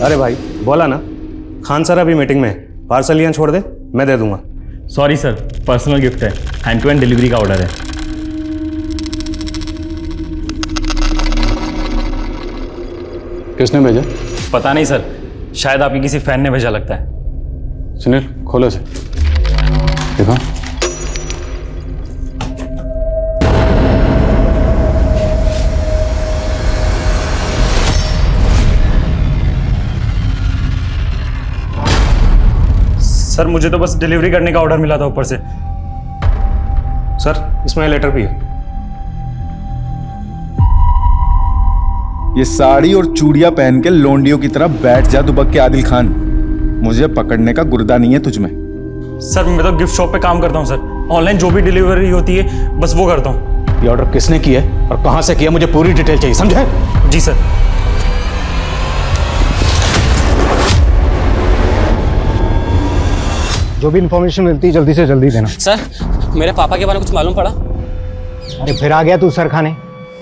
अरे भाई बोला ना, खान सर अभी मीटिंग में है, पार्सल यहाँ छोड़ दे, मैं दे दूंगा। सॉरी सर, पर्सनल गिफ्ट है, हैंड टू हैंड डिलीवरी का ऑर्डर है। किसने भेजा? पता नहीं सर, शायद आपकी किसी फैन ने भेजा लगता है। सुनील खोलो इसे, देखो। सर मुझे तो बस डिलीवरी करने का ऑर्डर मिला था ऊपर से। सर इसमें लेटर भी है। ये साड़ी और चूड़ियां पहन के लोंडियों की तरह बैठ जा दुबक के आदिल खान। मुझे पकड़ने का गुर्दा नहीं है तुझ में। सर मैं तो गिफ्ट शॉप पे काम करता हूँ सर, ऑनलाइन जो भी डिलीवरी होती है बस वो करता हूँ। ये ऑर्डर किसने किया है और कहां से किया, मुझे पूरी डिटेल चाहिए, समझे? जी सर। जो भी इन्फॉर्मेशन मिलती है जल्दी से जल्दी देना। सर मेरे पापा के बारे में कुछ मालूम पड़ा? अरे फिर आ गया तू सर खाने।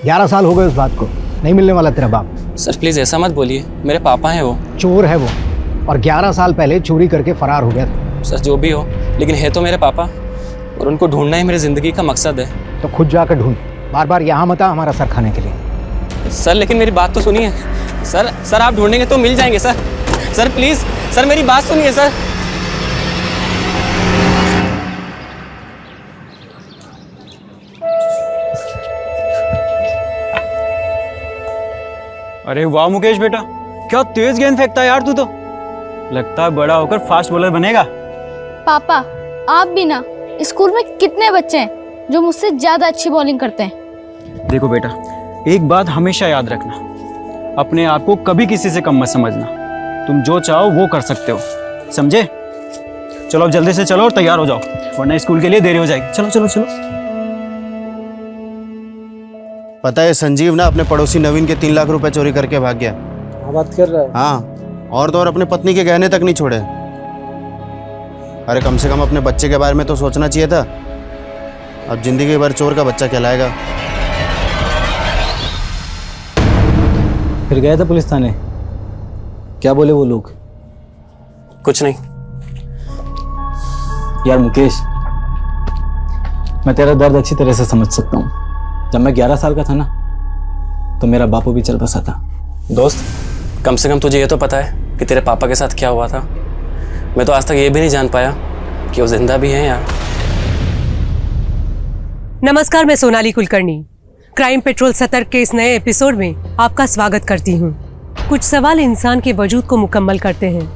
11 साल हो गए उस बात को, नहीं मिलने वाला तेरा बाप। सर प्लीज़ ऐसा मत बोलिए, मेरे पापा हैं वो। चोर है वो, और 11 साल पहले चोरी करके फरार हो गया था। सर जो भी हो, लेकिन है तो मेरे पापा, और उनको ढूंढना ही मेरी ज़िंदगी का मकसद है। तो खुद जाकर ढूंढ, बार बार यहाँ मत आ हमारा सर खाने के लिए। सर लेकिन मेरी बात तो सुनिए सर आप ढूंढेंगे तो मिल जाएंगे सर प्लीज़ सर मेरी बात सुनिए सर। अरे वाह मुकेश बेटा, क्या तेज गेंद फेंकता है यार तू तो। लगता है बड़ा होकर फास्ट बॉलर बनेगा। पापा आप भी ना, स्कूल में कितने बच्चे हैं जो मुझसे ज्यादा अच्छी बॉलिंग करते हैं। देखो बेटा, एक बात हमेशा याद रखना, अपने आप को कभी किसी से कम मत समझना। तुम जो चाहो वो कर सकते हो, समझे? चलो अब जल्दी से चलो और तैयार हो जाओ, वरना स्कूल के लिए देरी हो जाएगी। चलो चलो चलो। पता है संजीव ना अपने पड़ोसी नवीन के 3 लाख रुपए चोरी करके भाग गया। बात कर रहा है? हाँ, और तो और अपने पत्नी के गहने तक नहीं छोड़े। अरे कम से कम अपने बच्चे के बारे में तो सोचना चाहिए था। अब जिंदगी भर चोर का बच्चा कहलाएगा। फिर गया था पुलिस थाने, क्या बोले वो लोग? कुछ नहीं। यार मुकेश, मैं तेरा दर्द अच्छी तरह से समझ सकता हूँ। जब मैं 11 साल का था ना, तो मेरा बापू भी चल बसा था। दोस्त कम से कम तुझे ये तो पता है कि तेरे पापा के साथ क्या हुआ था। मैं तो आज तक ये भी नहीं जान पाया कि वो जिंदा भी हैं यार। नमस्कार, मैं सोनाली कुलकर्णी क्राइम पेट्रोल सतर्क के इस नए एपिसोड में आपका स्वागत करती हूँ। कुछ सवाल इंसान के वजूद को मुकम्मल करते हैं,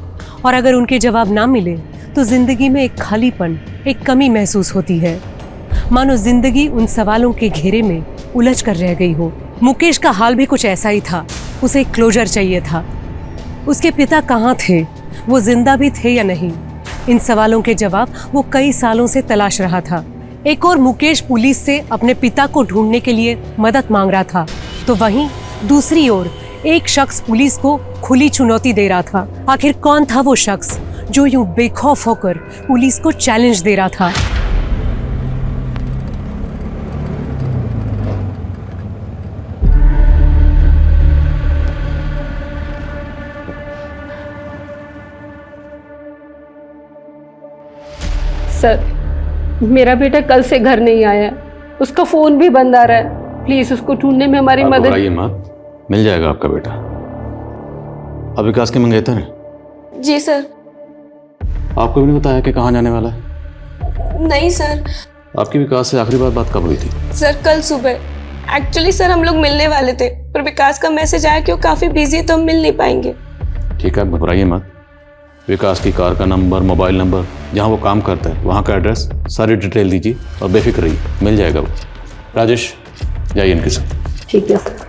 और अगर उनके जवाब ना मिले तो जिंदगी में एक खालीपन, एक कमी महसूस होती है, मानो जिंदगी उन सवालों के घेरे में उलझ कर रह गई हो। मुकेश का हाल भी कुछ ऐसा ही था। उसे क्लोजर चाहिए था। उसके पिता कहाँ थे, वो जिंदा भी थे या नहीं, इन सवालों के जवाब वो कई सालों से तलाश रहा था। एक और मुकेश पुलिस से अपने पिता को ढूंढने के लिए मदद मांग रहा था, तो वहीं दूसरी ओर एक शख्स पुलिस को खुली चुनौती दे रहा था। आखिर कौन था वो शख्स जो यूं बेखौफ होकर पुलिस को चैलेंज दे रहा था? सर मेरा बेटा कल से घर नहीं आया, उसका फोन भी बंद आ रहा है। प्लीज उसको ढूंढने में हमारी मदद। घबराइए मत, मिल जाएगा आपका बेटा। अब विकास के मंगेतर हैं? जी सर। आपको भी नहीं बताया कि कहाँ जाने वाला है? नहीं सर। आपकी विकास से आखिरी बात कब हुई थी? सर कल सुबह। एक्चुअली सर हम लोग मिलने वाले थे, पर विकास का मैसेज आया कि वो काफी बिजी है तो हम मिल नहीं पाएंगे। ठीक है, घबराइए मत। विकास की कार का नंबर, मोबाइल नंबर, जहाँ वो काम करता है वहाँ का एड्रेस, सारी डिटेल दीजिए और बेफिक्र रहिए, मिल जाएगा वो। राजेश जाइए इनके साथ। ठीक है सर।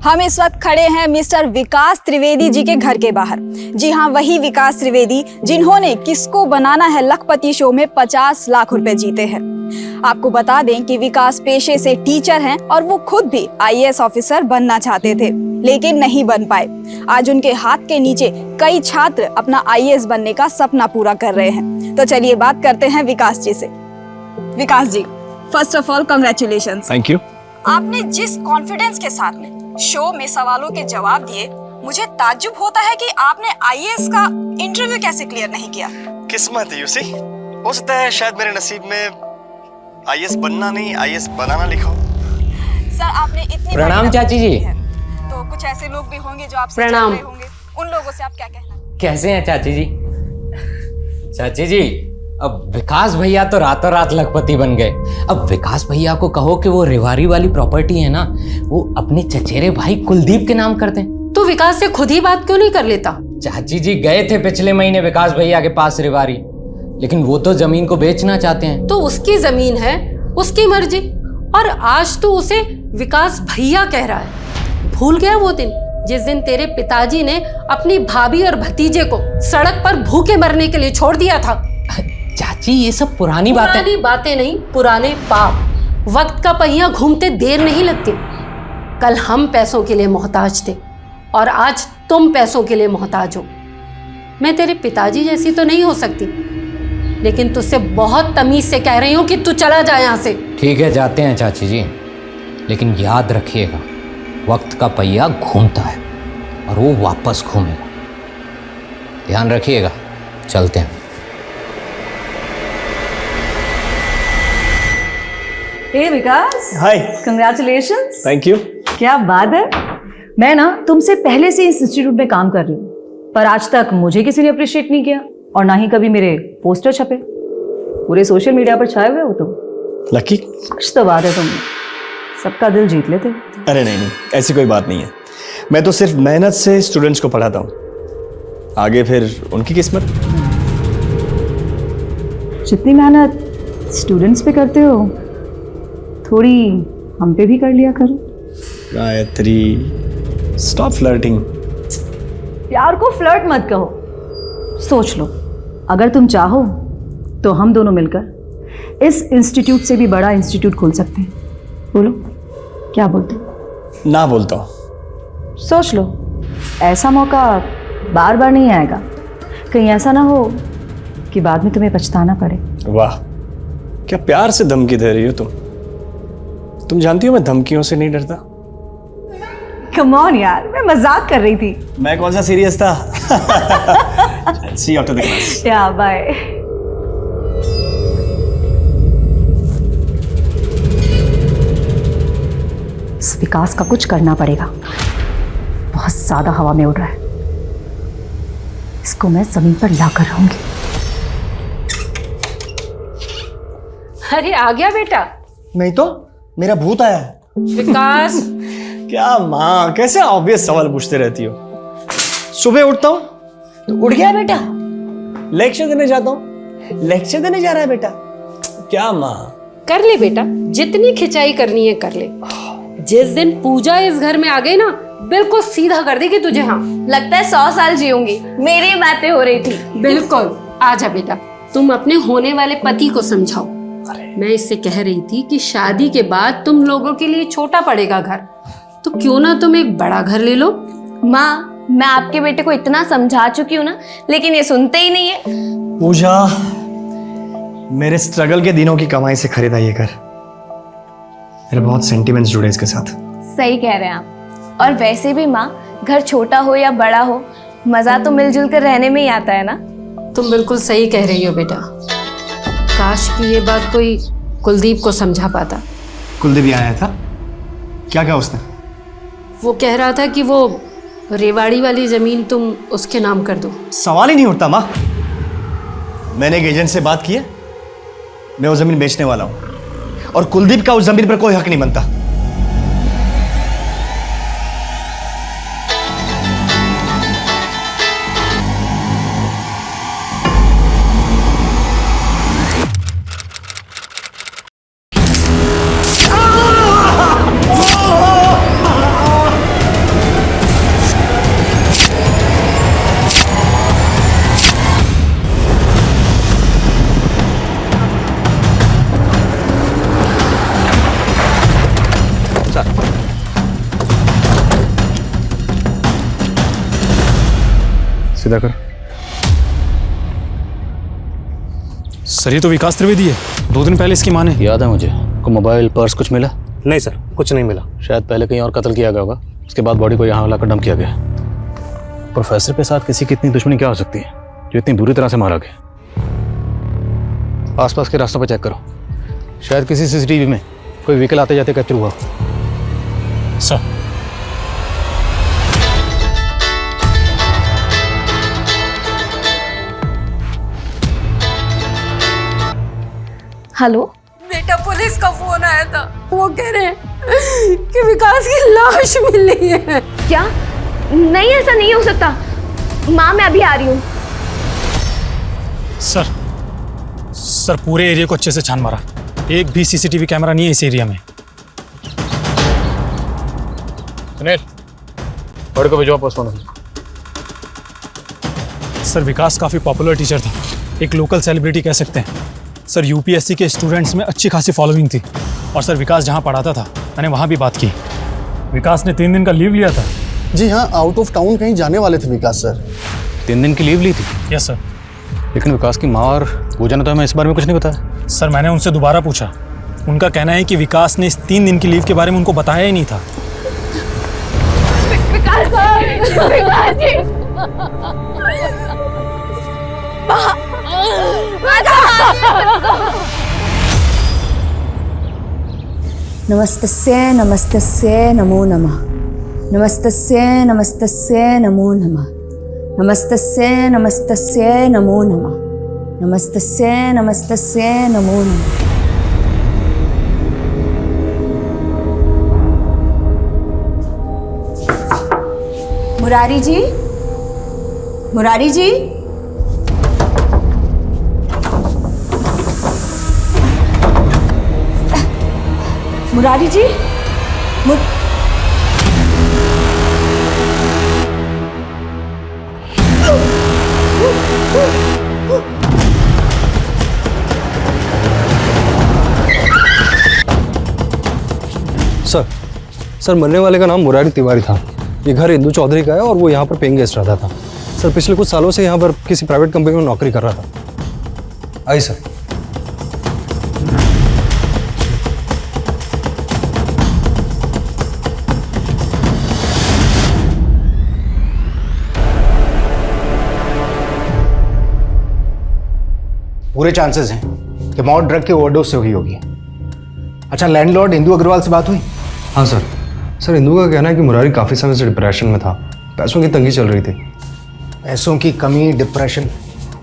हम इस वक्त खड़े हैं मिस्टर विकास त्रिवेदी जी के घर के बाहर। जी हाँ, वही विकास त्रिवेदी जिन्होंने किसको बनाना है लखपति शो में 50 लाख रुपए जीते हैं। आपको बता दें कि विकास पेशे से टीचर हैं और वो खुद भी आईएएस ऑफिसर बनना चाहते थे, लेकिन नहीं बन पाए। आज उनके हाथ के नीचे कई छात्र अपना आईएएस बनने का सपना पूरा कर रहे हैं। तो चलिए बात करते हैं विकास जी से। Vikas ji, first of all congratulations. Thank you. आपने जिस कॉन्फिडेंस के साथ में शो में सवालों के जवाब दिए, मुझे ताज्जुब होता है कि आपने आईएएस का इंटरव्यू कैसे क्लियर नहीं किया। किस्मत है यूसी, हो सकता है शायद मेरे नसीब में आईएएस बनना नहीं आईएएस बनाना लिखा हो। सर आपने इतनी प्रणाम चाची जी। तो कुछ ऐसे लोग भी होंगे जो आपसे प्रणाम। चिढ़ रहे होंगे, उन लोगों से आप क्या कहना? कैसे हैं चाची जी? चाची जी, अब विकास भैया तो रातों रात लखपति बन गए। अब विकास भैया को कहो कि वो रेवाड़ी वाली प्रॉपर्टी है ना, वो अपने चचेरे भाई कुलदीप के नाम कर दें। तो विकास से खुद ही बात क्यों नहीं कर लेता? चाची जी गए थे पिछले महीने विकास भैया के पास रेवाड़ी, लेकिन वो तो जमीन को बेचना चाहते हैं। तो उसकी जमीन है, उसकी मर्जी। और आज तो उसे विकास भैया कह रहा है। भूल गया वो दिन जिस दिन तेरे पिताजी ने अपनी भाभी और भतीजे को सड़क पर भूखे मरने के लिए छोड़ दिया था? चाची ये सब पुरानी बातें नहीं, पुराने पाप। वक्त का पहिया घूमते देर नहीं लगती। कल हम पैसों के लिए मोहताज थे और आज तुम पैसों के लिए मोहताज हो। मैं तेरे पिताजी जैसी तो नहीं हो सकती, लेकिन तुझसे बहुत तमीज से कह रही हूँ कि तू चला जा यहाँ से। ठीक है जाते हैं चाची जी, लेकिन याद रखिएगा वक्त का पहिया घूमता है और वो वापस घूमेगा। ध्यान रखिएगा, चलते हैं। हे विकास, हाय। कंग्रेचुलेशंस। Thank you. क्या बात है। मैं ना तुमसे पहले से इस इंस्टीट्यूट में काम कर रही हूँ, पर आज तक मुझे किसी ने अप्रिशिएट नहीं किया और ना ही कभी मेरे पोस्टर छपे। पूरे सोशल मीडिया पर छाए हुए हो तुम। लकी, कुछ तो बात है, तुम सबका दिल जीत लेते। अरे नहीं, ऐसी कोई बात नहीं है। मैं तो सिर्फ मेहनत से स्टूडेंट्स को पढ़ाता हूँ, आगे फिर उनकी किस्मत। जितनी मेहनत स्टूडेंट्स पे करते हो, थोड़ी हम पे भी कर लिया करो। Gayatri, stop flirting. प्यार को फ्लर्ट मत कहो। सोच लो, अगर तुम चाहो तो हम दोनों मिलकर इस इंस्टीट्यूट से भी बड़ा इंस्टीट्यूट खोल सकते हैं। बोलो, क्या बोलते हो? ना बोलता हूँ। सोच लो, ऐसा मौका बार बार नहीं आएगा। कहीं ऐसा ना हो कि बाद में तुम्हें पछताना पड़े। वाह, क्या प्यार से धमकी दे रही हो तुम जानती हो मैं धमकियों से नहीं डरता। कम ऑन यार, मैं मजाक कर रही थी। मैं कौन सा सीरियस था। See you after the class. या बाय। इस विकास का कुछ करना पड़ेगा, बहुत ज्यादा हवा में उड़ रहा है। इसको मैं जमीन पर लाकर रहूंगी। अरे आ गया बेटा। नहीं तो मेरा भूत आया है। विकास। क्या माँ, कैसे ऑब्वियस सवाल पूछते रहती हो। सुबह उठता हूँ तो उठ गया बेटा, लेक्चर देने जाता हूँ लेक्चर देने जा रहा है बेटा। क्या माँ। कर ले बेटा, जितनी खिंचाई करनी है कर ले। जिस दिन पूजा इस घर में आ गई ना, बिल्कुल सीधा कर देगी तुझे। हाँ, लगता है 100 साल जीऊंगी। मेरी बातें हो रही थी। बिल्कुल। आजा बेटा, तुम अपने होने वाले पति को समझाओ। मैं इससे कह रही थी कि शादी के बाद तुम लोगों के लिए छोटा पड़ेगा घर, तो क्यों ना तुम एक बड़ा घर ले लो। माँ, मैं आपके बेटे को इतना समझा चुकी हूँ ना, लेकिन ये सुनते ही नहीं है। पूजा, मेरे स्ट्रगल के दिनों की कमाई से खरीदा ये घर। मेरे बहुत सेंटिमेंट्स जुड़े इसके साथ। सही कह रहे हैं आप। और वैसे भी माँ, घर छोटा हो या बड़ा हो, मजा तो मिलजुल कर रहने में ही आता है ना। तुम बिल्कुल सही कह रही हो बेटा। काश कि ये बात कोई कुलदीप को समझा पाता। कुलदीप आया था, क्या कहा उसने? वो कह रहा था कि वो रेवाड़ी वाली जमीन तुम उसके नाम कर दो। सवाल ही नहीं उठता माँ। मैंने एक एजेंट से बात की है, मैं वो जमीन बेचने वाला हूं और कुलदीप का उस जमीन पर कोई हक नहीं बनता। सीधा कर। सर ये तो विकास त्रिवेदी है, 2 दिन पहले इसकी मां ने। याद है मुझे, आपको मोबाइल पर्स कुछ मिला? नहीं सर, कुछ नहीं मिला। शायद पहले कहीं और कत्ल किया गया होगा, उसके बाद बॉडी को यहाँ लाकर डंप किया गया। प्रोफेसर के साथ किसी की इतनी दुश्मनी क्या हो सकती है जो इतनी बुरी तरह से मारा गया? आसपास के रास्तों पर चेक करो, शायद किसी सीसीटीवी में कोई व्हीकल आते जाते कैप्चर हुआ हो। सर हेलो बेटा, पुलिस का फोन आया था। वो कह रहे हैं कि विकास की लाश मिली है। क्या? नहीं, ऐसा नहीं हो सकता। माँ, मैं अभी आ रही हूँ। सर पूरे एरिया को अच्छे से छान मारा, एक भी सीसीटीवी कैमरा नहीं है इस एरिया में। सुनील, बॉडी को भिजवाओ पोस्टमार्टम। सर विकास काफ़ी पॉपुलर टीचर था, एक लोकल सेलिब्रिटी कह सकते हैं। सर यूपीएससी के स्टूडेंट्स में अच्छी खासी फॉलोइंग थी, और सर विकास जहाँ पढ़ाता था मैंने वहाँ भी बात की। विकास ने 3 दिन का लीव लिया था। जी हाँ, आउट ऑफ टाउन कहीं जाने वाले थे विकास सर। 3 दिन की लीव ली थी? Yes sir. लेकिन विकास की माँ और पूजा ने तो हमें इस बारे में कुछ नहीं बताया। सर मैंने उनसे दोबारा पूछा, उनका कहना है कि विकास ने इस 3 दिन की लीव के बारे में उनको बताया ही नहीं था। विकास जी, नमस्तस्य नमस्तस्य नमो नमः। नमस्तस्य नमस्तस्य नमो नमः। नमस्तस्य नमस्तस्य नमो नमः। नमस्तस्य नमस्तस्य नमो नमः। मुरारी जी, मुरारी जी, मुरारी जी, सर मरने वाले का नाम मुरारी तिवारी था। ये घर इंदू चौधरी का है और वो यहाँ पर पेइंग गेस्ट रहता था। सर पिछले कुछ सालों से यहाँ पर किसी प्राइवेट कंपनी में नौकरी कर रहा था। आइए सर। पूरे चांसेस हैं कि मौत ड्रग के ओवरडोज से हुई होगी। अच्छा, लैंडलॉर्ड इंदू अग्रवाल से बात हुई? हाँ सर। सर इंदू का कहना है कि मुरारी काफ़ी समय से डिप्रेशन में था, पैसों की तंगी चल रही थी। पैसों की कमी, डिप्रेशन,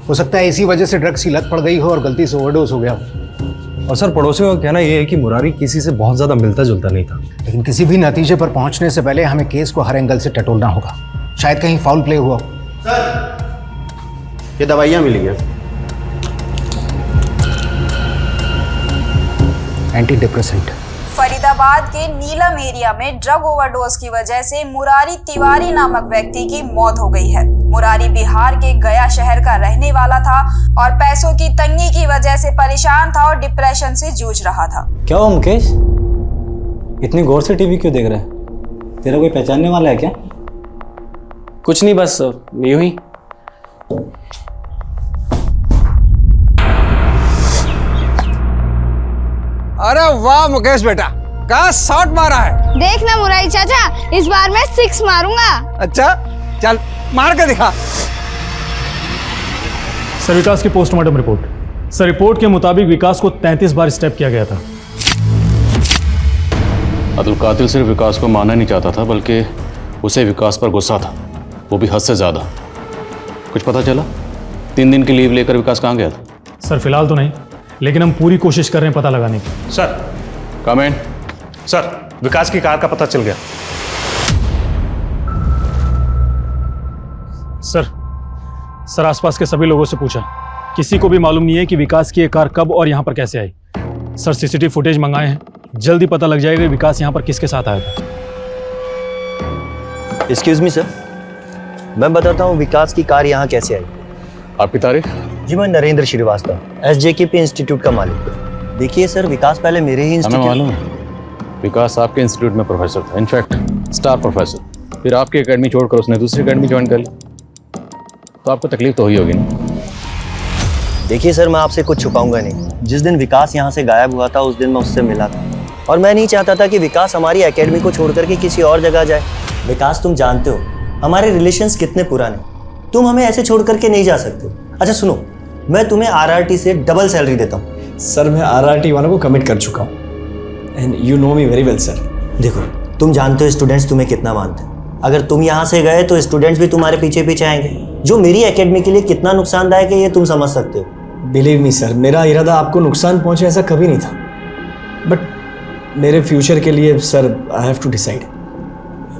हो सकता है इसी वजह से ड्रग्स की लत पड़ गई हो और गलती से ओवरडोज हो गया हो। और सर पड़ोसियों का कहना यह है कि मुरारी किसी से बहुत ज़्यादा मिलता जुलता नहीं था। लेकिन किसी भी नतीजे पर पहुंचने से पहले हमें केस को हर एंगल से टटोलना होगा। शायद कहीं फाउल प्ले हुआ हो। सर, ये दवाइयाँ मिली हैं। Anti depressant. फरीदाबाद के नीलम एरिया में ड्रग ओवरडोज की वजह से मुरारी तिवारी नामक व्यक्ति की मौत हो गई है। मुरारी बिहार के गया शहर का रहने वाला था और पैसों की तंगी की वजह से परेशान था और डिप्रेशन से जूझ रहा था। क्या हो मुकेश, इतनी गौर से टीवी क्यों देख रहा है? तेरा कोई पहचानने वाला है क्या? कुछ नहीं, बस यूं ही। अरे वाह मुकेश बेटा, क्या शॉट मारा है। देखना मुरारी चाचा, इस बार मैं 6 मारूंगा। अच्छा चल मार के दिखा। सर विकास की पोस्टमार्टम रिपोर्ट। सर रिपोर्ट के मुताबिक विकास को 33 बार स्टैप किया गया था। अतुल कातिल सिर्फ विकास को मारना नहीं चाहता था, बल्कि उसे विकास पर गुस्सा था, वो भी हद से ज़्यादा। कुछ पता चला 3 दिन की लीव लेकर विकास कहाँ गया था? सर फिलहाल तो नहीं, लेकिन हम पूरी कोशिश कर रहे हैं पता लगाने की। Sir comment. सर विकास की कार का पता चल गया। सर आसपास के सभी लोगों से पूछा, किसी को भी मालूम नहीं है कि विकास की ये कार कब और यहाँ पर कैसे आई। सर सीसीटीवी फुटेज मंगाए हैं, जल्दी पता लग जाएगा विकास यहाँ पर किसके साथ आया था। एक्सक्यूज मी सर, मैं बताता हूँ विकास की कार यहाँ कैसे आई। आपकी तारीख? जी मैं नरेंद्र श्रीवास्तव, SJKP इंस्टीट्यूट का मालिक। देखिए सर, विकास पहले मेरे ही हमें मालूम है, विकास आपके इंस्टीट्यूट में प्रोफेसर था, इनफैक्ट स्टार प्रोफेसर। फिर आपकी एकेडमी छोड़कर उसने दूसरी एकेडमी ज्वाइन कर ली, तो आपको तकलीफ तो हुई होगी ना? देखिए सर, मैं आपसे कुछ छुपाऊंगा नहीं। जिस दिन विकास यहाँ से गायब हुआ था उस दिन मैं उससे मिला था, और मैं नहीं चाहता था कि विकास हमारी एकेडमी को छोड़ करके किसी और जगह जाए। विकास, तुम जानते हो हमारे रिलेशंस कितने पुराने, तुम हमें ऐसे छोड़ करके नहीं जा सकते। अच्छा सुनो, मैं तुम्हें आरआरटी से डबल सैलरी देता हूँ। सर मैं आरआरटी वालों को कमिट कर चुका हूँ, and you know me very well sir. देखो, तुम जानते हो स्टूडेंट्स तुम्हें कितना मानते हैं। अगर तुम यहाँ से गए तो स्टूडेंट्स भी तुम्हारे पीछे पीछे आएंगे, जो मेरी एकेडमी के लिए कितना नुकसानदायक है ये तुम समझ सकते हो। बिलीव मी सर, मेरा इरादा आपको नुकसान पहुंचे ऐसा कभी नहीं था, बट मेरे फ्यूचर के लिए sir I have to decide.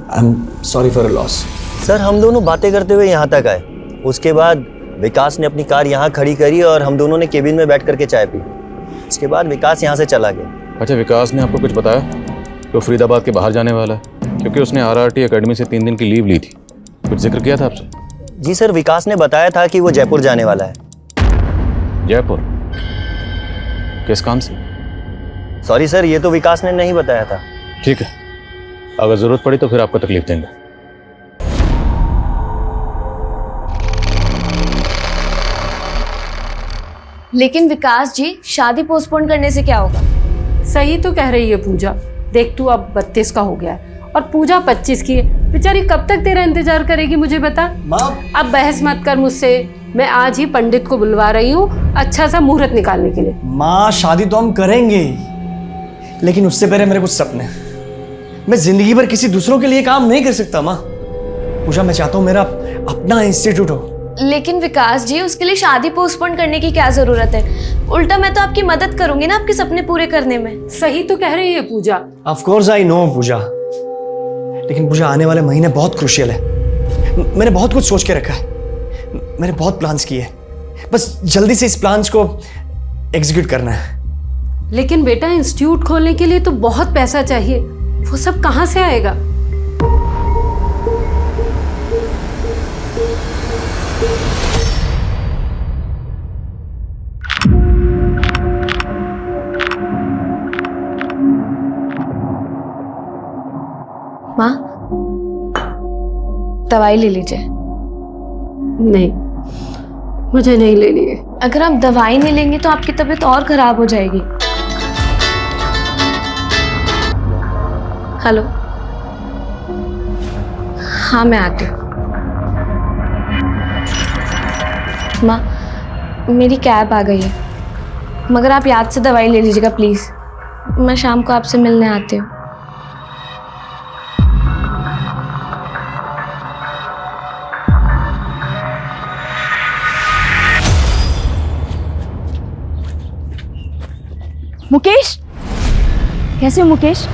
I am sorry for a loss. Sir हम दोनों बातें करते हुए यहाँ तक आए, उसके बाद विकास ने अपनी कार यहाँ खड़ी करी और हम दोनों ने केबिन में बैठ करके चाय पी। उसके बाद विकास यहाँ से चला गया। अच्छा, विकास ने आपको कुछ बताया कि वो फरीदाबाद के बाहर जाने वाला है? क्योंकि उसने आरआरटी एकेडमी से 3 दिन की लीव ली थी। कुछ जिक्र किया था आपसे? जी सर, विकास ने बताया था कि वो जयपुर जाने वाला है। जयपुर? किस काम से? सॉरी सर, ये तो विकास ने नहीं बताया था। ठीक है, अगर जरूरत पड़ी तो फिर आपको तकलीफ देंगे। लेकिन विकास जी, शादी पोस्टपोन करने से क्या होगा? सही तो कह रही है पूजा। देख तू अब 32 का हो गया है और पूजा 25 की है। बेचारी कब तक तेरा इंतजार करेगी मुझे बता। अब बहस मत कर मुझसे, मैं आज ही पंडित को बुलवा रही हूँ अच्छा सा मुहूर्त निकालने के लिए। माँ, शादी तो हम करेंगे ही, लेकिन उससे पहले मेरे कुछ सपने। मैं जिंदगी भर किसी दूसरों के लिए काम नहीं कर सकता माँ। पूजा, मैं चाहता हूँ मेरा अपना इंस्टीट्यूट हो। लेकिन विकास जी, उसके लिए शादी पोस्टपोन करने की क्या जरूरत है? उल्टा मैं तो आपकी मदद करूंगी ना आपके सपने पूरे करने में। सही तो कह रही है पूजा। ऑफ कोर्स आई नो पूजा, लेकिन पूजा आने वाले महीने बहुत क्रूशियल है। मैंने बहुत कुछ सोच के रखा है, मैंने बहुत प्लान्स किए, बस जल्दी से इस प्लान्स को एग्जीक्यूट करना है। लेकिन बेटा, इंस्टीट्यूट खोलने के लिए तो बहुत पैसा चाहिए, वो सब कहाँ से आएगा? माँ, दवाई ले लीजिए। नहीं, मुझे नहीं लेनी है। अगर आप दवाई नहीं लेंगे तो आपकी तबीयत और खराब हो जाएगी। हेलो, हाँ मैं आती हूँ। माँ, मेरी कैब आ गई है, मगर आप याद से दवाई ले लीजिएगा प्लीज़। मैं शाम को आपसे मिलने आती हूँ। मुकेश, कैसे हो मुकेश?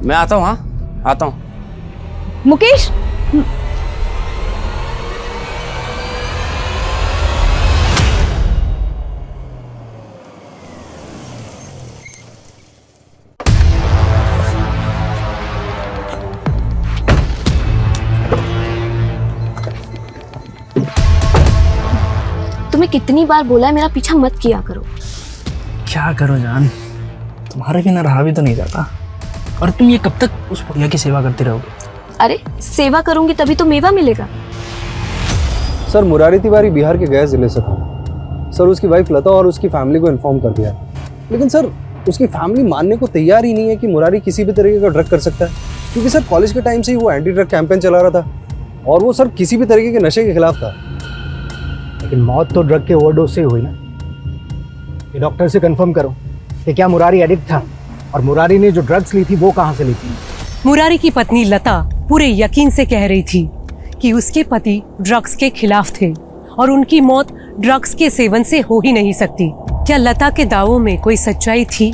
मैं आता हूँ। हाँ आता हूँ। मुकेश, तुम्हें कितनी बार बोला है मेरा पीछा मत किया करो। क्या करो जान, तुम्हारे बिना रहा भी तो नहीं जाता। और तुम ये कब तक उस बुढ़िया की सेवा करते रहोगे? अरे सेवा करूंगी तभी तो मेवा मिलेगा। सर मुरारी तिवारी बिहार के गया जिले से था। सर उसकी वाइफ लता और उसकी फैमिली को इन्फॉर्म कर दिया, लेकिन सर उसकी फैमिली मानने को तैयार ही नहीं है कि मुरारी किसी भी तरीके का ड्रग कर सकता है, क्योंकि सर कॉलेज के टाइम से ही वो एंटी ड्रग कैंपेन चला रहा था और वो सर किसी भी तरीके के नशे के खिलाफ था। लेकिन मौत तो ड्रग के ओवरडोज से ही हुई ना। ये डॉक्टर से कंफर्म करो कि क्या मुरारी एडिक्ट था, और मुरारी ने जो ड्रग्स ली थी वो कहाँ से ली थी। मुरारी की पत्नी लता पूरे यकीन से कह रही थी कि उसके पति ड्रग्स के खिलाफ थे और उनकी मौत ड्रग्स के सेवन से हो ही नहीं सकती। क्या लता के दावों में कोई सच्चाई थी?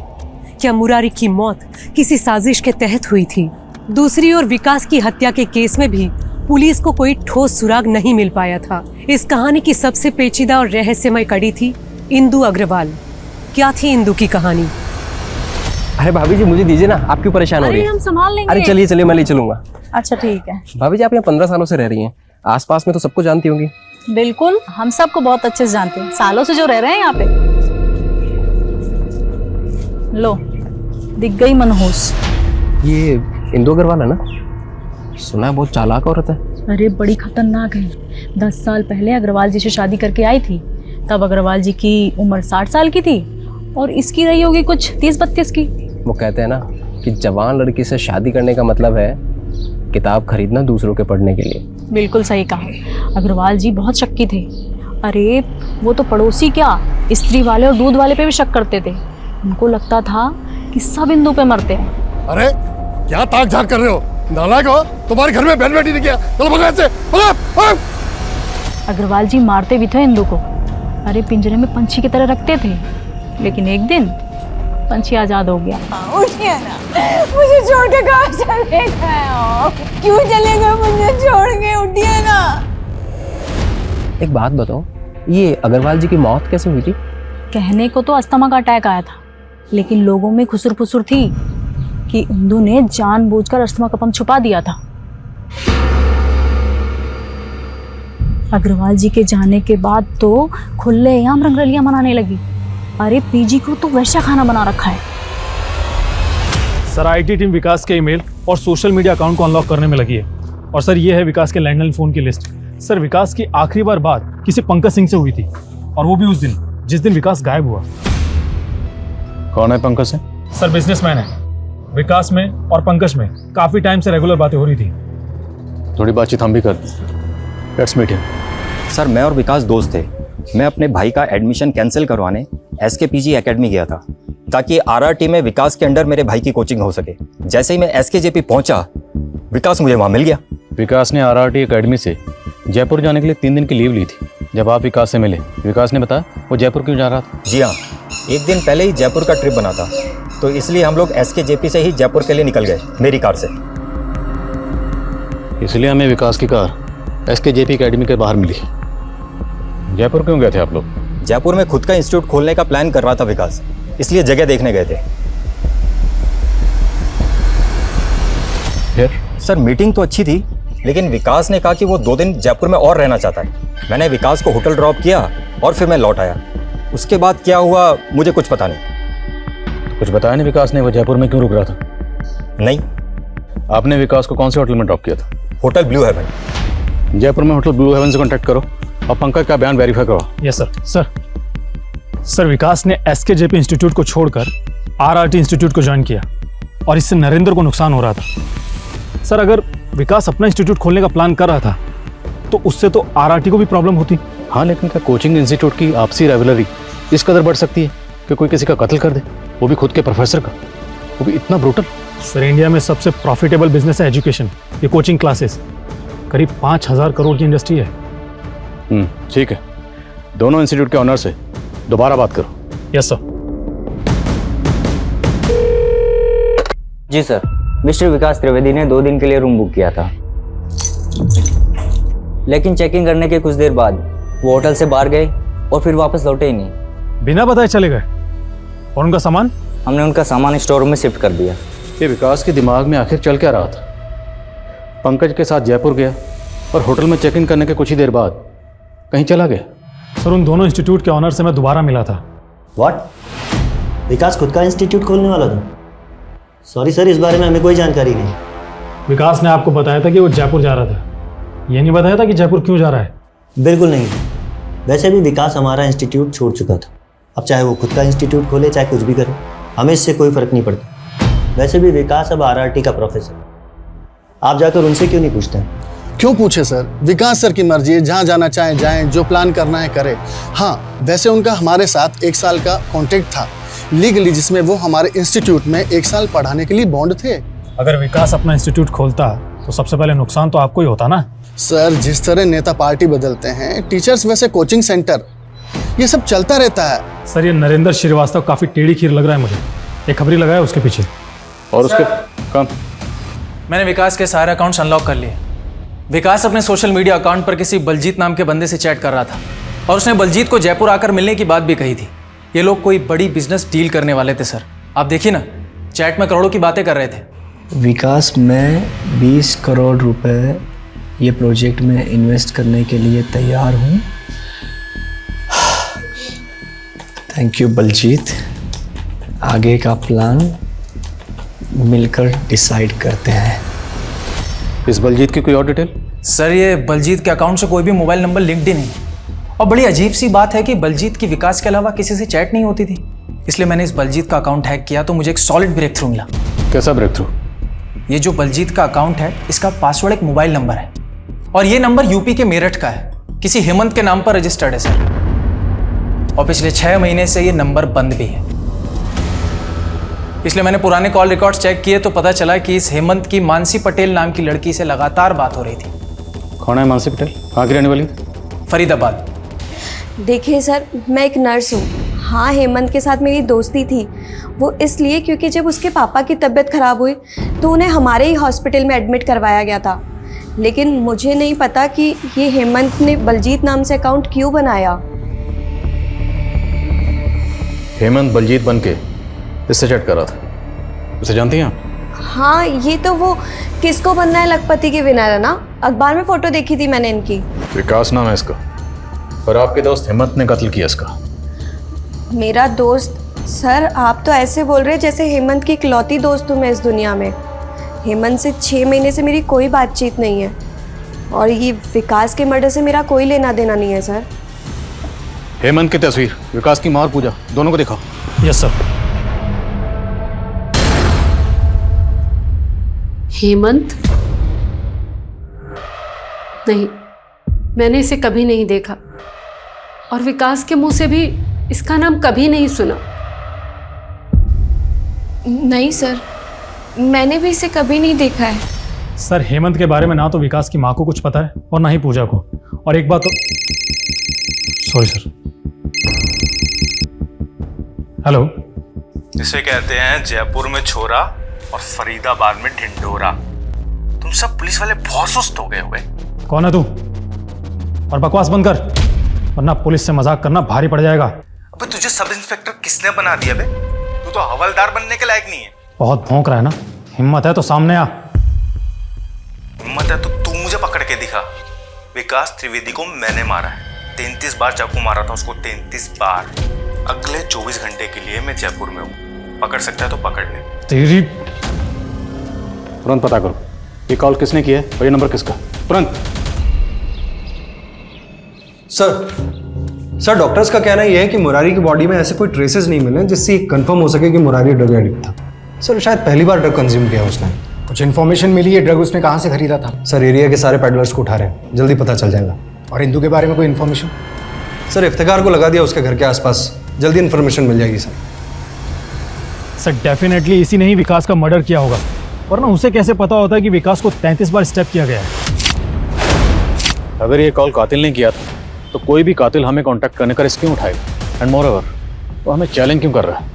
क्या मुरारी की मौत किसी साजिश के तहत हुई थी? दूसरी ओर विकास की हत्या के केस में भी पुलिस को कोई ठोस सुराग नहीं मिल पाया था। इस कहानी की सबसे पेचीदा और रहस्यमय कड़ी थी इंदु अग्रवाल। क्या थी इंदु की कहानी? अरे भाभी जी मुझे दीजिए ना, आप क्यों परेशान हो रही है? हम संभाल लेंगे। अरे चलिए चलिए, मैं ले चलूंगा। अच्छा ठीक है। भाभी जी आप यहाँ 15 सालों से रह रही हैं, आसपास में तो सबको जानती होंगी। बिल्कुल, हम सबको बहुत अच्छे से जानते हैं, सालों से जो रह रहे हैं यहाँ पे। लो, दिख गई मनहूस। ये इंदु अग्रवाल है ना? सुना है बहुत चालाक औरत है। अरे बड़ी खतरनाक है। 10 साल पहले अग्रवाल जी से शादी करके आई थी, तब अग्रवाल जी की उम्र 60 साल की थी और इसकी रही होगी कुछ 30-32 की। वो कहते हैं ना कि जवान लड़की से शादी करने का मतलब है किताब खरीदना दूसरों के पढ़ने के लिए। बिल्कुल सही कहा। अग्रवाल जी बहुत शक्की थे। अरे वो तो पड़ोसी क्या, स्त्री वाले और दूध वाले पे भी शक करते थे। उनको लगता था कि सब इंदु पे मरते हैं। अरे क्या ताक झाक कर रहे हो, नालायक हो, तुम्हारे घर में बहन बेटी नहीं किया, चलो भगा इससे, भगा। अग्रवाल जी मारते भी थे इंदु को। अरे पिंजरे में पंछी की तरह रखते थे, लेकिन एक दिन पंछी आजाद हो गया। उठिए ना, मुझे छोड़ के कहाँ चले गए हो? क्यों चले गए मुझे छोड़ के? उठिए ना। एक बात बताओ, ये अग्रवाल जी की मौत कैसे हुई थी? कहने को तो अस्थमा का अटैक आया था, लेकिन लोगों में खुसुर फुसुर थी कि इंदु ने जानबूझकर अस्थमा का पंप छुपा दिया था। अग्रवाल जी के जाने के बाद तो खुलेआम रंगरलियां मनाने लगी। अरे पीजी को तो वैसा खाना बना रखा है। सर आईटी टीम विकास के ईमेल और सोशल मीडिया अकाउंट को अनलॉक करने में लगी है। और सर ये है विकास के लैंडलाइन फोन की लिस्ट। सर विकास की आखिरी बार बात किसी पंकज सिंह से हुई थी, और वो भी उस दिन जिस दिन विकास गायब हुआ। कौन है पंकज सिंह? सर बिजनेसमैन है। विकास में और पंकज में काफी टाइम से रेगुलर बातें हो रही थी। थोड़ी बातचीत हम भी करते हैं। Let's meet him. सर मैं और विकास दोस्त थे। मैं अपने भाई का एडमिशन कैंसिल करवाने SKPG एकेडमी गया था, ताकि RRT में विकास के अंडर मेरे भाई की कोचिंग हो सके। जैसे ही मैं SKJP पहुंचा, विकास मुझे वहां मिल गया। विकास ने RRT एकेडमी से जयपुर जाने के लिए 3 दिन की लीव ली थी। जब आप विकास से मिले, विकास ने बताया वो जयपुर क्यों जा रहा था? जी हाँ, एक दिन पहले ही जयपुर का ट्रिप बना था, तो इसलिए हम लोग SKJP से ही जयपुर के लिए निकल गए मेरी कार से। इसलिए हमें विकास की कार SKJP एकेडमी के बाहर मिली। जयपुर क्यों गए थे आप लोग? जयपुर में खुद का इंस्टीट्यूट खोलने का प्लान कर रहा था विकास, इसलिए जगह देखने गए थे। फिर? सर मीटिंग तो अच्छी थी, लेकिन विकास ने कहा कि वो 2 दिन जयपुर में और रहना चाहता है। मैंने विकास को होटल ड्रॉप किया और फिर मैं लौट आया। उसके बाद क्या हुआ मुझे कुछ पता नहीं। तो कुछ बताया नहीं विकास ने वो जयपुर में क्यों रुक रहा था? नहीं। आपने विकास को कौन से होटल में ड्रॉप किया था? Hotel Blue Haven. जयपुर में होटल ब्लू हेवन से कॉन्टैक्ट करो और पंकज का बयान वेरीफाई करवाओ। Yes sir. सर विकास ने SKJP इंस्टीट्यूट को छोड़कर RRT इंस्टीट्यूट को ज्वाइन किया, और इससे नरेंद्र को नुकसान हो रहा था। सर अगर विकास अपना इंस्टीट्यूट खोलने का प्लान कर रहा था, तो उससे तो RRT को भी प्रॉब्लम होती। हाँ, लेकिन क्या कोचिंग इंस्टीट्यूट की आपसी राइवलरी इस कदर बढ़ सकती है कि कोई किसी का कत्ल कर दे, वो भी खुद के प्रोफेसर का, वो भी इतना ब्रूटल? सर इंडिया में सबसे प्रॉफिटेबल बिजनेस है एजुकेशन, ये कोचिंग क्लासेस। करीब 5,000 करोड़ की इंडस्ट्री है। ठीक है, दोनों इंस्टीट्यूट के ऑनर से दोबारा बात करो। Yes sir. जी सर, मिस्टर विकास त्रिवेदी ने 2 दिन के लिए रूम बुक किया था, लेकिन चेकिंग करने के कुछ देर बाद वो होटल से बाहर गए और फिर वापस लौटे ही नहीं। बिना बताए चले गए? और उनका सामान? हमने उनका सामान स्टोर रूम में शिफ्ट कर दिया। ये विकास के दिमाग में आखिर चल क्या रहा था? पंकज के साथ जयपुर गया और होटल में चेक इन करने के कुछ ही देर बाद कहीं चला गया। सर उन दोनों इंस्टीट्यूट के ऑनर से मैं दोबारा मिला था। व्हाट? विकास खुद का इंस्टीट्यूट खोलने वाला था? सॉरी सर, इस बारे में हमें कोई जानकारी नहीं। विकास ने आपको बताया था कि वो जयपुर जा रहा था, ये नहीं बताया था कि जयपुर क्यों जा रहा है? बिल्कुल नहीं। वैसे भी विकास हमारा इंस्टीट्यूट छोड़ चुका था। अब चाहे वो खुद का इंस्टीट्यूट खोले, चाहे कुछ भी करे, हमें इससे कोई फर्क नहीं पड़ता। वैसे भी विकास अब RRT का प्रोफेसर। आप जाकर उनसे क्यों नहीं पूछते हैं? क्यों पूछे सर, विकास सर की मर्जी है, जहाँ जाना चाहे जाएं, जो प्लान करना है करें। हाँ, वैसे उनका हमारे साथ 1 साल का कॉन्ट्रैक्ट था लीगली, जिसमें वो हमारे इंस्टीट्यूट में 1 साल पढ़ाने के लिए बॉन्ड थे। अगर विकास अपना इंस्टीट्यूट खोलता तो सबसे पहले नुकसान तो आपको ही होता ना। सर जिस तरह नेता पार्टी बदलते हैं, टीचर्स वैसे कोचिंग सेंटर, ये सब चलता रहता है। सर ये नरेंद्र श्रीवास्तव काफी टेढ़ी खीर लग रहा है मुझे। एक खबरी लगाया उसके पीछे। और उसके काम? मैंने विकास के सारे अकाउंट्स अनलॉक कर लिए। विकास अपने सोशल मीडिया अकाउंट पर किसी बलजीत नाम के बंदे से चैट कर रहा था, और उसने बलजीत को जयपुर आकर मिलने की बात भी कही थी। ये लोग कोई बड़ी बिजनेस डील करने वाले थे सर। आप देखिए ना, चैट में करोड़ों की बातें कर रहे थे। विकास, मैं 20 करोड़ रुपए ये प्रोजेक्ट में इन्वेस्ट करने के लिए तैयार हूँ। Thank you Baljeet. आगे का प्लान मिलकर डिसाइड करते हैं। इस बलजीत की कोई और डिटेल? सर ये बलजीत के अकाउंट से कोई भी मोबाइल नंबर लिंक्ड ही नहीं है। और बड़ी अजीब सी बात है कि बलजीत की विकास के अलावा किसी से चैट नहीं होती थी। इसलिए मैंने इस बलजीत का अकाउंट हैक किया तो मुझे एक सॉलिड ब्रेक थ्रू मिला। कैसा ब्रेक थ्रू? ये जो बलजीत का अकाउंट है इसका पासवर्ड एक मोबाइल नंबर है और ये नंबर यूपी के मेरठ का है, किसी हेमंत के नाम पर रजिस्टर्ड है सर। और पिछले 6 महीने से ये नंबर बंद भी है। इसलिए मैंने पुराने कॉल रिकॉर्ड्स चेक किए तो पता चला कि इस हेमंत की मानसी पटेल नाम की लड़की से लगातार बात हो रही थी। कौन है मानसी पटेल? कहाँ की रहने वाली? फरीदाबाद। देखिए सर, मैं एक नर्स हूँ। हाँ, हेमंत के साथ मेरी दोस्ती थी। वो इसलिए क्योंकि जब उसके पापा की तबीयत ख़राब हुई तो उन्हें हमारे ही हॉस्पिटल में एडमिट करवाया गया था। लेकिन मुझे नहीं पता कि ये हेमंत ने बलजीत नाम से अकाउंट क्यों बनाया। हेमंत बलजीत बन के इससे चैट कर रहा था। उसे जानती हैं आप? हाँ, ये तो वो किसको बनना है लखपति के विनर है ना। अखबार में फ़ोटो देखी थी मैंने इनकी। विकास नाम है इसका और आपके दोस्त हेमंत ने कत्ल किया इसका। मेरा दोस्त? सर, आप तो ऐसे बोल रहे हैं जैसे हेमंत की इकलौती दोस्त हूँ मैं इस दुनिया में। हेमंत से 6 महीने से मेरी कोई बातचीत नहीं है और ये विकास के मर्डर से मेरा कोई लेना देना नहीं है सर। हेमंत की तस्वीर, विकास की मां और पूजा, दोनों को दिखाओ। Yes sir. हेमंत? नहीं, मैंने इसे कभी नहीं देखा और विकास के मुंह से भी इसका नाम कभी नहीं सुना। नहीं सर, मैंने भी इसे कभी नहीं देखा है। सर, हेमंत के बारे में ना तो विकास की माँ को कुछ पता है और ना ही पूजा को। और एक बात तो, सॉरी सर। हेलो। इसे कहते हैं जयपुर में छोरा और फरीदाबाद में ढिंडोरा। तुम सब पुलिस वाले बहुत सुस्त हो गए हुए। कौन है तू? और बकवास बंद कर, वरना पुलिस से मजाक करना भारी पड़ जाएगा। अबे तुझे सब इंस्पेक्टर किसने बना दिया बे? तू तो हवलदार बनने के लायक नहीं है। बहुत भौंक रहा है ना। हिम्मत है तो सामने आ। हिम्मत है तो तू मुझे पकड़ के दिखा। विकास त्रिवेदी को मैंने मारा है। 33 बार चाकू मारा था उसको, 33 बार। अगले 24 घंटे के लिए मैं जयपुर में हूँ। पकड़ सकता है तो पकड़ ले। तेरी। तुरंत पता करो ये कॉल किसने किया है और ये नंबर किसका, तुरंत। सर, डॉक्टर्स का कहना यह है कि मुरारी की बॉडी में ऐसे कोई ट्रेसेस नहीं मिले जिससे कंफर्म हो सके कि मुरारी ड्रग एडिक्ट था। सर, शायद पहली बार ड्रग कंज्यूम किया उसने। कुछ इन्फॉर्मेशन मिली है ड्रग उसने कहाँ से खरीदा था? सर, एरिया के सारे पेडलर्स को उठा रहे हैं, जल्दी पता चल जाएगा। और इंदू के बारे में कोई इन्फॉर्मेशन? सर, इफ्तिकार को लगा दिया उसके घर के आसपास, जल्दी इन्फॉर्मेशन मिल जाएगी सर। सर, डेफिनेटली इसी ने ही विकास का मर्डर किया होगा, वरना उसे कैसे पता होता है कि विकास को 33 बार स्टेप किया गया है। अगर ये कॉल कातिल ने किया था तो कोई भी कातिल हमें कांटेक्ट करने का रिस्क क्यों उठाएगा? एंड मोर ओवर वो हमें चैलेंज क्यों कर रहा है?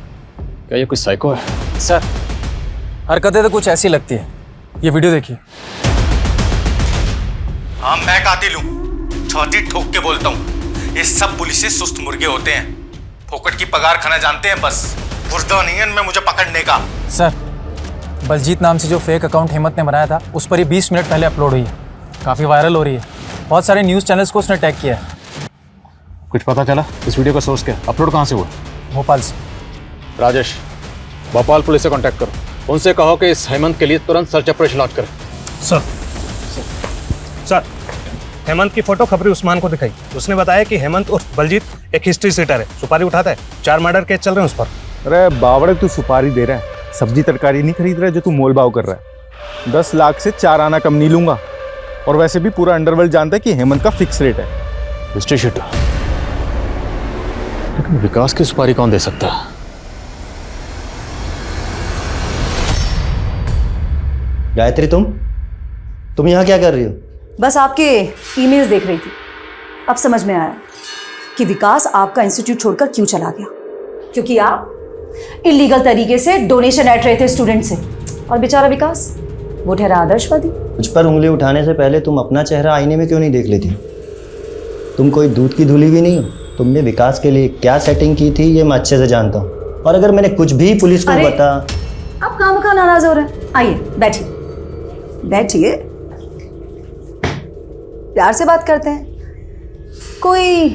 क्या ये कोई साइको है? सर, हरकतें तो कुछ ऐसी लगती है। ये वीडियो देखिए। हाँ, मैं कातिल हूँ। छाती ठोक के बोलता हूँ। ये सब पुलिस से सुस्त मुर्गे होते हैं। फोकट की पगार खाना जानते हैं बस। बुर्दा नहीं है इनमें मुझे पकड़ने का। सर, बलजीत नाम से जो फेक अकाउंट हेमंत ने बनाया था उस पर ये 20 मिनट पहले अपलोड हुई है। काफ़ी वायरल हो रही है। बहुत सारे न्यूज़ चैनल्स को उसने टैग किया है। कुछ पता चला इस वीडियो का सोर्स क्या? अपलोड कहाँ से हुआ? भोपाल से। राजेश, भोपाल पुलिस से कांटेक्ट करो। उनसे कहो कि इस हेमंत के लिए तुरंत सर्च ऑपरेशन लॉन्च करें। सर, हेमंत की फोटो खबरी उस्मान को दिखाई। उसने बताया कि हेमंत उर्फ बलजीत एक हिस्ट्री सीटर है, सुपारी उठाता है। 4 मर्डर केस चल रहे हैं उस पर। अरे बावड़े, तू सुपारी दे रहा है, सब्जी तरकारी नहीं खरीद रहा है जो तू मोल भाव कर रहा है। 10 लाख से 4 आना कम नहीं लूंगा। और वैसे भी पूरा अंडरवर्ल्ड जानता है कि हेमंत का फिक्स रेट है। हिस्ट्री शीटर, लेकिन विकास की सुपारी कौन दे सकता है? गायत्री, तुम यहाँ क्या कर रही हो? बस आपके ईमेल्स देख रही थी। अब समझ में आया कि विकास आपका इंस्टीट्यूट छोड़कर क्यों चला गया। क्योंकि आप इलीगल तरीके से डोनेशन ऐट रहे थे स्टूडेंट से। और बेचारा विकास, वो ठहरा आदर्शवादी। मुझ पर उंगली उठाने से पहले तुम अपना चेहरा आईने में क्यों नहीं देख लेती? तुम कोई दूध की धूली भी नहीं हो। तुमने विकास के लिए क्या सेटिंग की थी ये मैं अच्छे से जानता हूँ। और अगर मैंने कुछ भी पुलिस को बता। आप खामखा नाराज हो रहे हैं। आइए बैठिए, बैठिए, प्यार से बात करते हैं। कोई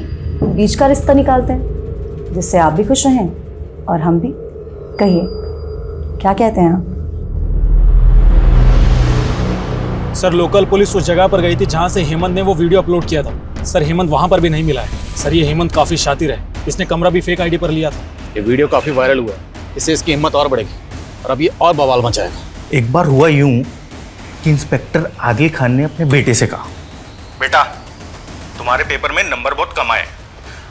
बीच का रिश्ता निकालते हैं जिससे आप भी खुश रहें और हम भी। कहिए, क्या कहते हैं आप? सर लोकल पुलिस उस जगह पर गई थी जहाँ से हेमंत ने वो वीडियो अपलोड किया था। सर हेमंत वहाँ पर भी नहीं मिला है। सर ये हेमंत काफ़ी शातिर है, इसने कमरा भी फेक आईडी पर लिया था। ये वीडियो काफ़ी वायरल हुआ है, इससे इसकी हिम्मत और बढ़ेगी और अब ये और बवाल मचाएगा। एक बार हुआ यूं कि इंस्पेक्टर आदिल खान ने अपने बेटे से कहा, बेटा तुम्हारे पेपर में नंबर बहुत कम आए,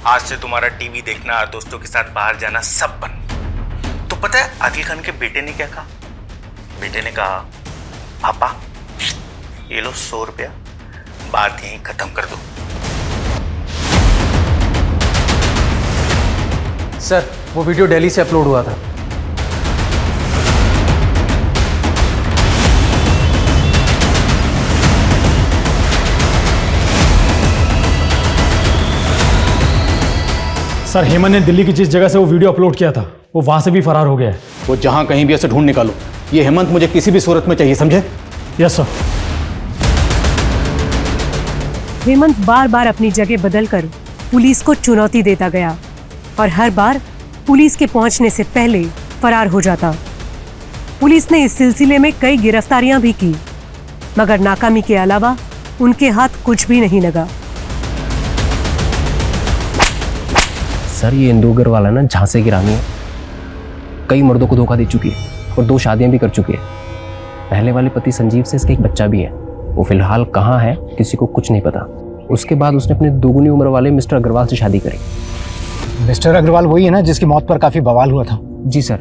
आज से तुम्हारा टीवी देखना, दोस्तों के साथ बाहर जाना सब बंद। तो पता है आदिल खान के बेटे ने क्या कहा? बेटे ने कहा, पापा ये लो 100 रुपया, बात यहीं खत्म कर दो। सर वो वीडियो दिल्ली से अपलोड हुआ था। सर हेमंत ने दिल्ली की जिस जगह से वो वीडियो अपलोड किया था वो वहां से भी फरार हो गया है। वो जहां कहीं भी ऐसे ढूंढ निकालो, ये हेमंत मुझे किसी भी सूरत में चाहिए, समझे? Yes sir. हेमंत बार बार अपनी जगह बदलकर पुलिस को चुनौती देता गया और हर बार पुलिस के पहुंचने से पहले फरार हो जाता। पुलिस ने इस सिलसिले में कई गिरफ्तारियां भी की, मगर नाकामी के अलावा उनके हाथ कुछ भी नहीं लगा। सर ये इंदू अग्रवाल है ना, झांसे की रानी है, कई मर्दों को धोखा दे चुकी है और 2 शादियां भी कर चुकी है। पहले वाले पति संजीव से इसका एक बच्चा भी है, वो फिलहाल कहाँ है किसी को कुछ नहीं पता। उसके बाद उसने अपने दोगुनी उम्र वाले मिस्टर अग्रवाल से शादी करी। मिस्टर अग्रवाल वही है ना जिसकी मौत पर काफी बवाल हुआ था? जी सर,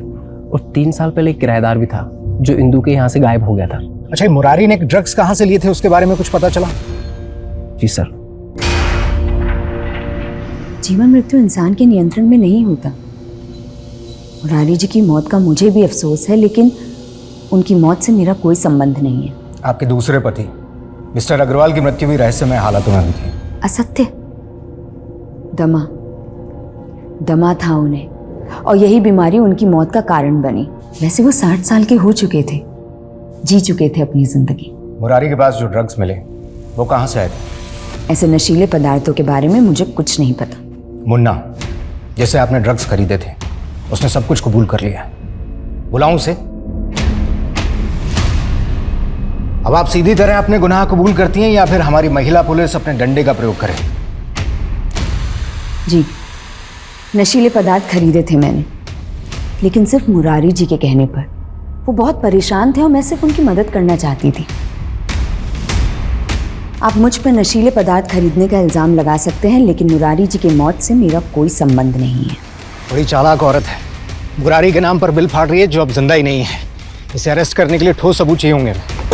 और 3 साल पहले एक किराएदार भी था जो इंदू के यहाँ से गायब हो गया था। अच्छा, मुरारी ने ड्रग्स कहाँ से लिए थे उसके बारे में कुछ पता चला? जी सर। जीवन मृत्यु इंसान के नियंत्रण में नहीं होता। मुरारी जी की मौत का मुझे भी अफसोस है, लेकिन उनकी मौत से मेरा कोई संबंध नहीं है। आपके दूसरे पति मिस्टर अग्रवाल की मृत्यु भी रहस्यमय हालातों में हुई थी। असत्य। दमा था उन्हें, और यही बीमारी उनकी मौत का कारण बनी। वैसे वो 60 साल के हो चुके थे, जी चुके थे अपनी जिंदगी। मुरारी के पास जो ड्रग्स मिले वो कहाँ से आए थे? ऐसे नशीले पदार्थों के बारे में मुझे कुछ नहीं पता। मुन्ना जैसे आपने ड्रग्स खरीदे थे उसने सब कुछ कबूल कर लिया। बुलाऊं उसे? अब आप सीधी तरह अपने गुनाह कबूल करती हैं या फिर हमारी महिला पुलिस अपने डंडे का प्रयोग करे? जी, नशीले पदार्थ खरीदे थे मैंने, लेकिन सिर्फ मुरारी जी के कहने पर। वो बहुत परेशान थे और मैं सिर्फ उनकी मदद करना चाहती थी। आप मुझ पर नशीले पदार्थ खरीदने का इल्ज़ाम लगा सकते हैं, लेकिन मुरारी जी की मौत से मेरा कोई संबंध नहीं है। बड़ी चालाक औरत है। मुरारी के नाम पर बिल फाड़ रही है जो अब जिंदा ही नहीं है। इसे अरेस्ट करने के लिए ठोस सबूत चाहिए होंगे।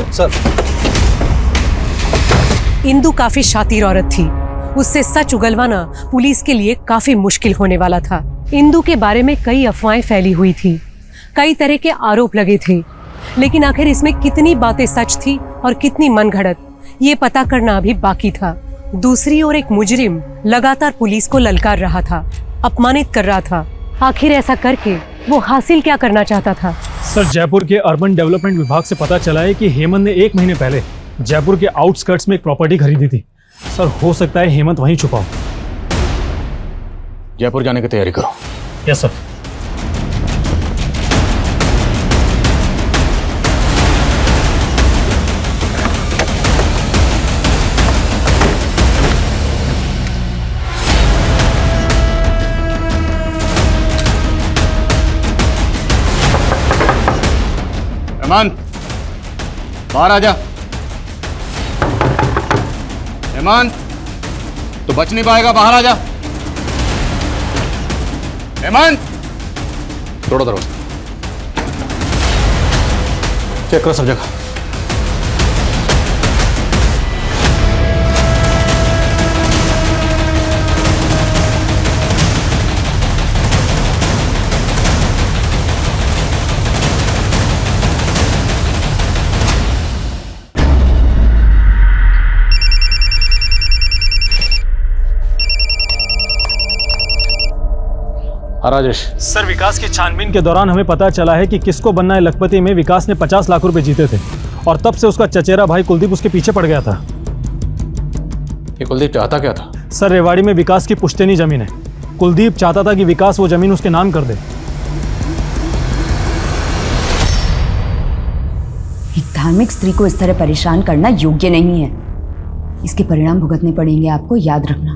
सर, इंदू काफी शातिर औरत थी, उससे सच उगलवाना पुलिस के लिए काफी मुश्किल होने वाला था। इंदू के बारे में कई अफवाहें फैली हुई थी, कई तरह के आरोप लगे थे, लेकिन आखिर इसमें कितनी बातें सच थी और कितनी मनगढ़ंत, ये पता करना अभी बाकी था। दूसरी ओर एक मुजरिम लगातार पुलिस को ललकार रहा था, अपमानित कर रहा था। आखिर ऐसा करके वो हासिल क्या करना चाहता था? सर जयपुर के अर्बन डेवलपमेंट विभाग से पता चला है कि हेमंत ने 1 महीने पहले जयपुर के आउटस्कर्ट्स में एक प्रॉपर्टी खरीदी थी। सर हो सकता है हेमंत वहीं छुपा हो। जयपुर जाने की तैयारी करो। Yes sir. हेमंत बाहर आ जा। हेमंत तो बच नहीं पाएगा, बाहर आ जा। हेमंत तोड़ो दरवाजा, चेक करो सब जगह। राजेश। सर विकास की छानबीन के दौरान हमें पता चला है कि किसको बनना है लखपति में विकास ने 50 लाख रुपए जीते थे और तब से उसका चचेरा भाई कुलदीप उसके पीछे पड़ गया था। ये कुलदीप चाहता क्या था? सर रेवाड़ी में विकास की पुश्तैनी जमीन है। कुलदीप चाहता था कि विकास वो जमीन उसके नाम कर दे। एक धार्मिक स्त्री को इस तरह परेशान करना योग्य नहीं है। इसके परिणाम भुगतने पड़ेंगे आपको, याद रखना।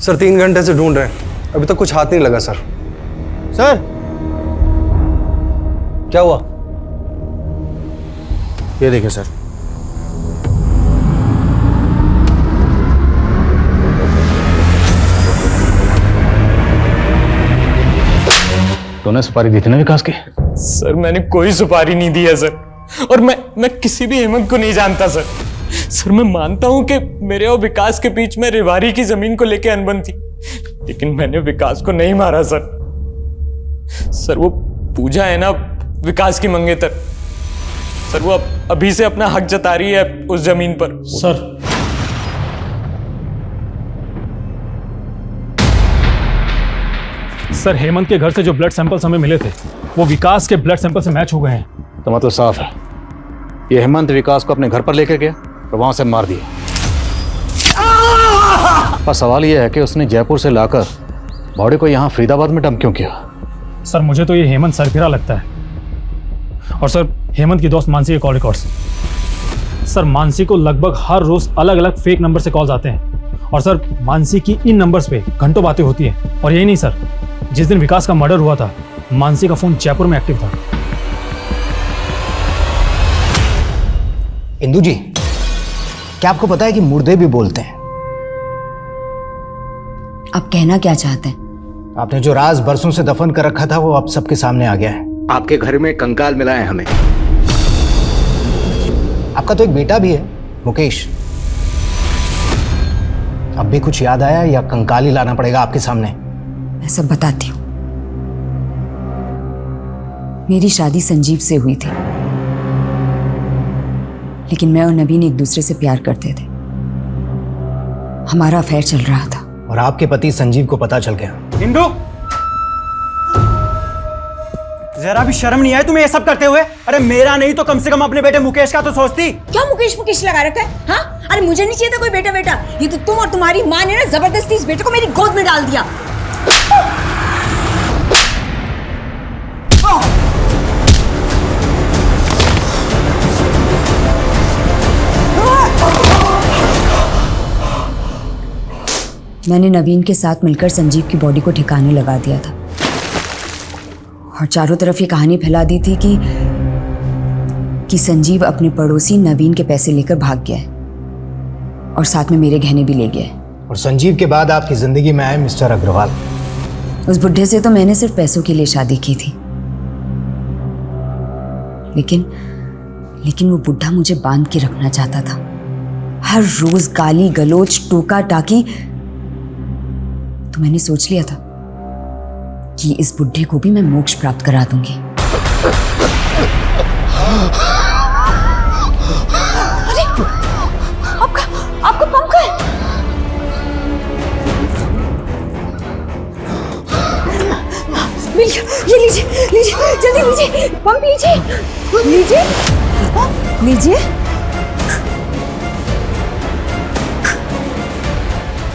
सर 3 घंटे से ढूंढ रहे हैं, अभी तक कुछ हाथ नहीं लगा सर। सर क्या हुआ? ये देखिए सर। तूने सुपारी दी थी ना विकास की? सर मैंने कोई सुपारी नहीं दी है सर, और मैं किसी भी हेमंत को नहीं जानता सर। सर मैं मानता हूं कि मेरे और विकास के बीच में रेवाड़ी की जमीन को लेकर अनबन थी, लेकिन मैंने विकास को नहीं मारा सर। सर वो पूजा है ना विकास की मंगेतर, सर वो अभी से अपना हक जता रही है उस जमीन पर। सर हेमंत के घर से जो ब्लड सैंपल्स हमें मिले थे वो विकास के ब्लड सैंपल से मैच हो गए हैं। तो मतलब साफ है, ये हेमंत विकास को अपने घर पर लेकर गया और वहां से मार दिया। पर सवाल यह है कि उसने जयपुर से लाकर बॉडी को यहाँ फरीदाबाद में डंप क्यों किया? सर मुझे तो ये हेमंत सरफिरा लगता है। और सर हेमंत की दोस्त मानसी के कॉल रिकॉर्ड्स, सर मानसी को लगभग हर रोज अलग अलग फेक नंबर से कॉल्स आते हैं, और सर मानसी की इन नंबर्स पे घंटों बातें होती हैं। और यही नहीं सर, जिस दिन विकास का मर्डर हुआ था मानसी का फोन जयपुर में एक्टिव था। इंदु जी, क्या आपको पता है कि मुर्दे भी बोलते हैं? आप कहना क्या चाहते हैं? आपने जो राज बरसों से दफन कर रखा था वो अब सबके सामने आ गया है। आपके घर में कंकाल मिला है हमें। आपका तो एक बेटा भी है, मुकेश। अब भी कुछ याद आया या कंकाल ही लाना पड़ेगा आपके सामने? मैं सब बताती हूँ। मेरी शादी संजीव से हुई थी, लेकिन मैं और नवीन एक दूसरे से प्यार करते थे। हमारा अफेयर चल रहा था और आपके पति संजीव को पता चल गया। इंदु, जरा भी शर्म नहीं आई तुम्हें ये सब करते हुए? अरे मेरा नहीं तो कम से कम अपने बेटे मुकेश का तो सोचती। क्या मुकेश मुकेश लगा रखा है? हाँ, अरे मुझे नहीं चाहिए था कोई बेटा बेटा। ये तो तुम और तुम्हारी माँ ने ना जबरदस्ती इस बेटे को मेरी गोद में डाल दिया। मैंने नवीन के साथ मिलकर संजीव की बॉडी को ठिकाने लगा दिया था और चारों तरफ ये कहानी फैला दी थी कि संजीव अपने पड़ोसी नवीन के पैसे लेकर भाग गया है और साथ में मेरे गहने भी ले गया है। और संजीव के बाद आपकी जिंदगी में आए मिस्टर अग्रवाल। उस बुढ़े से तो मैंने सिर्फ पैसों के लिए शादी की थी, लेकिन वो बुढ़ा मुझे बांध के रखना चाहता था। हर रोज गाली गलोच टोका टाकी। तो मैंने सोच लिया था कि इस बुढ़े को भी मैं मोक्ष प्राप्त करा दूंगी। अरे आपका पंप कहाँ है? मिल गया, ये लीजिए जल्दी लीजिए, पंप लीजिए।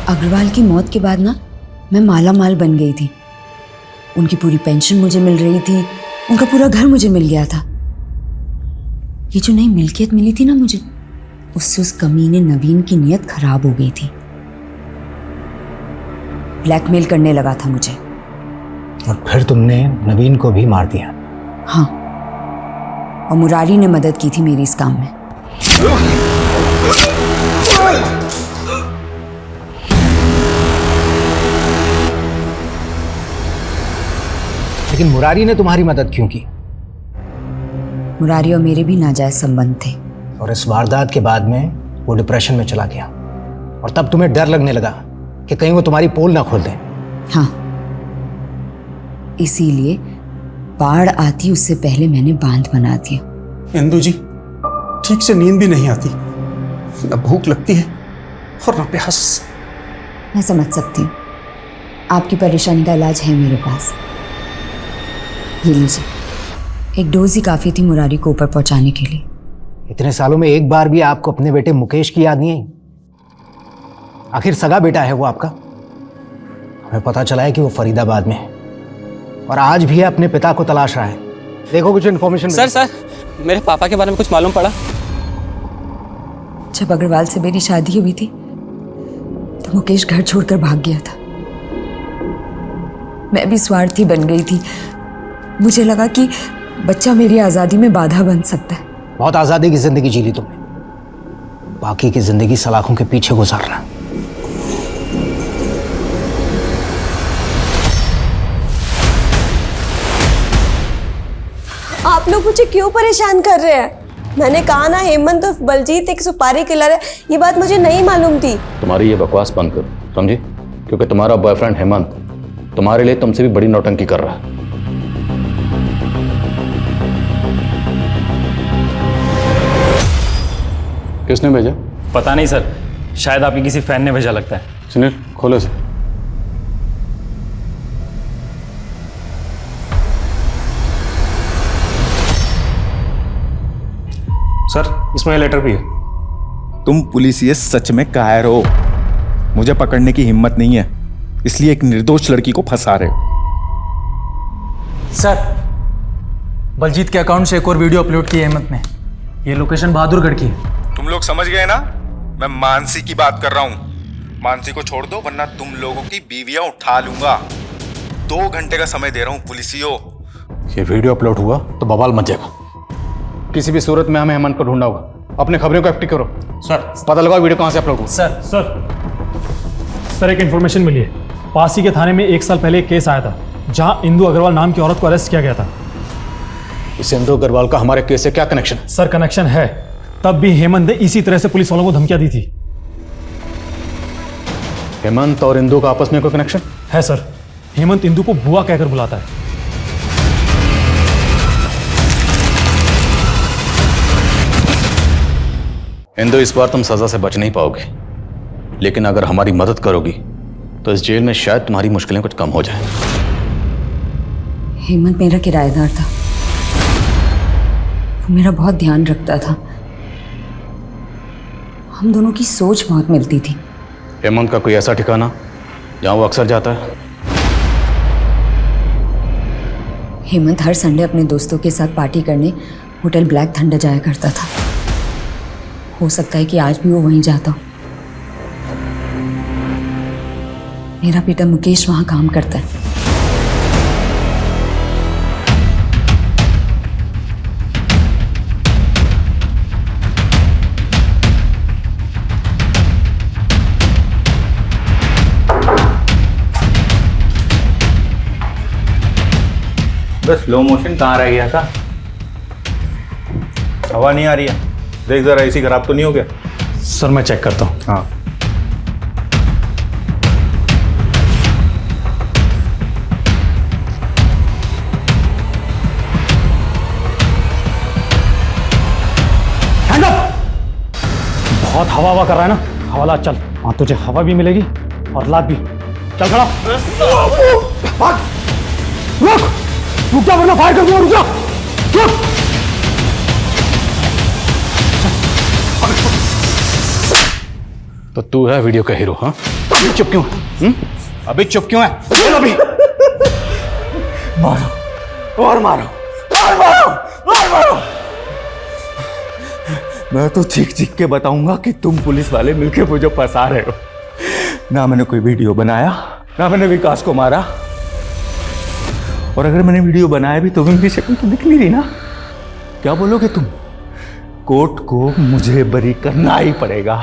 अग्रवाल की मौत के बाद ना मैं माला माल बन गई थी। उनकी पूरी पेंशन मुझे मिल रही थी, उनका पूरा घर मुझे मिल गया था। ये जो नई मिल्कियत मिली थी ना मुझे, उससे उस कमीने नवीन की नीयत खराब हो गई थी। ब्लैकमेल करने लगा था मुझे। और फिर तुमने नवीन को भी मार दिया? हाँ, और मुरारी ने मदद की थी मेरी इस काम में। लेकिन मुरारी ने तुम्हारी मदद क्यों की? मुरारी और मेरे भी नाजायज संबंध थे। और इस वारदात के बाद में वो डिप्रेशन में चला गया, और तब तुम्हें डर लगने लगा कि कहीं वो तुम्हारी पोल ना खोल दे। हाँ, इसीलिए बाढ़ आती उससे पहले मैंने बांध बना दिया। इंदु जी, ठीक से नींद भी नहीं आती, न भूख लगती है और न प्यास। मैं समझ सकती हूँ, आपकी परेशानी का इलाज है मेरे पास। ये लीजिए, एक डोज ही काफी थी मुरारी को ऊपर पहुंचाने के लिए। इतने सालों में एक बार भी आपको अपने बेटे मुकेश की याद नहीं आई? आखिर सगा बेटा है वो आपका। हमें पता चला है कि वो फरीदाबाद में है। और आज भी अपने पिता को तलाश रहा है। देखो कुछ इन्फॉर्मेशन। सर मेरे पापा के बारे में कुछ मालूम पड़ा? जब अग्रवाल से मेरी शादी हुई थी तो मुकेश घर छोड़कर भाग गया था। मैं भी स्वार्थी बन गई थी। मुझे लगा कि बच्चा मेरी आज़ादी में बाधा बन सकता है। बहुत आज़ादी की जिंदगी जी ली तुमने, बाकी की जिंदगी सलाखों के पीछे गुजारना। आप लोग मुझे क्यों परेशान कर रहे हैं? मैंने कहा ना हेमंत और बलजीत एक सुपारी किलर है, ये बात मुझे नहीं मालूम थी। तुम्हारी ये बकवास बंद करो, समझे? क्योंकि तुम्हारा बॉयफ्रेंड हेमंत तुम्हारे लिए तुमसे भी बड़ी नौटंकी कर रहा है। किसने भेजा? पता नहीं सर, शायद आपकी किसी फैन ने भेजा लगता है। सुनील खोलो इसे। सर इसमें लेटर भी है। तुम पुलिस ये सच में कायर हो, मुझे पकड़ने की हिम्मत नहीं है, इसलिए एक निर्दोष लड़की को फंसा रहे हो। सर बलजीत के अकाउंट से एक और वीडियो अपलोड की है हेमंत ने। ये लोकेशन बहादुरगढ़ की है। तुम लोग समझ गए ना? मैं मानसी की बात कर रहा हूं। मानसी को छोड़ दो वरना तुम लोगों की बीवियां उठा लूंगा। 2 घंटे का समय दे रहा हूं पुलिसियों। ये वीडियो अपलोड हुआ तो बवाल मच जाएगा। किसी भी सूरत में हमें हेमंत को ढूंढना होगा। अपने खबरों को एक्टिव करो। सर पता लगाओ वीडियो कहां से अपलोड हुआ। सर एक इन्फॉर्मेशन मिली है। पास ही के थाने में 1 साल पहले एक केस आया था जहां इंदु अग्रवाल नाम की औरत को अरेस्ट किया गया था। इस इंदु अग्रवाल का हमारे केस से क्या कनेक्शन? सर कनेक्शन है। तब भी हेमंत ने इसी तरह से पुलिस वालों को धमकियां दी थी। हेमंत और इंदु का आपस में कोई कनेक्शन है? सर हेमंत इंदु को बुआ कहकर बुलाता है। इंदु इस बार तुम सजा से बच नहीं पाओगे, लेकिन अगर हमारी मदद करोगी तो इस जेल में शायद तुम्हारी मुश्किलें कुछ कम हो जाए। हेमंत मेरा किराएदार था, वो मेरा बहुत ध्यान रखता था। हम दोनों की सोच बहुत मिलती थी। हेमंत का कोई ऐसा ठिकाना जहां वो अक्सर जाता है? हेमंत हर संडे अपने दोस्तों के साथ पार्टी करने होटल ब्लैक थंडर जाया करता था। हो सकता है कि आज भी वो वहीं जाता हो। मेरा बेटा मुकेश वहां काम करता है। बस स्लो मोशन कहाँ रह गया था? हवा नहीं आ रही है, देख जरा एसी खराब तो नहीं हो गया? सर मैं चेक करता हूँ। हाँ बहुत हवा कर रहा है ना, हवाला चल, वहां तुझे हवा भी मिलेगी और लात भी। चल खड़ा, भाग, रुक जा वरना फायर कर दूंगा। रुक जा, रुक। तो तू है वीडियो का हीरो? हाँ अभी चुप क्यों है? अभी चुप क्यों है? चल अभी मारो और मारो और मारो और मारो। मैं तो चीख चीख के बताऊंगा कि तुम पुलिस वाले मिलके मुझे फंसा रहे हो। ना मैंने कोई वीडियो बनाया, ना मैंने विकास को मारा, और अगर मैंने वीडियो बनाया भी तो भी मेरी शक्ल तो दिख नहीं रही ना। क्या बोलोगे तुम? कोर्ट को मुझे बरी करना ही पड़ेगा।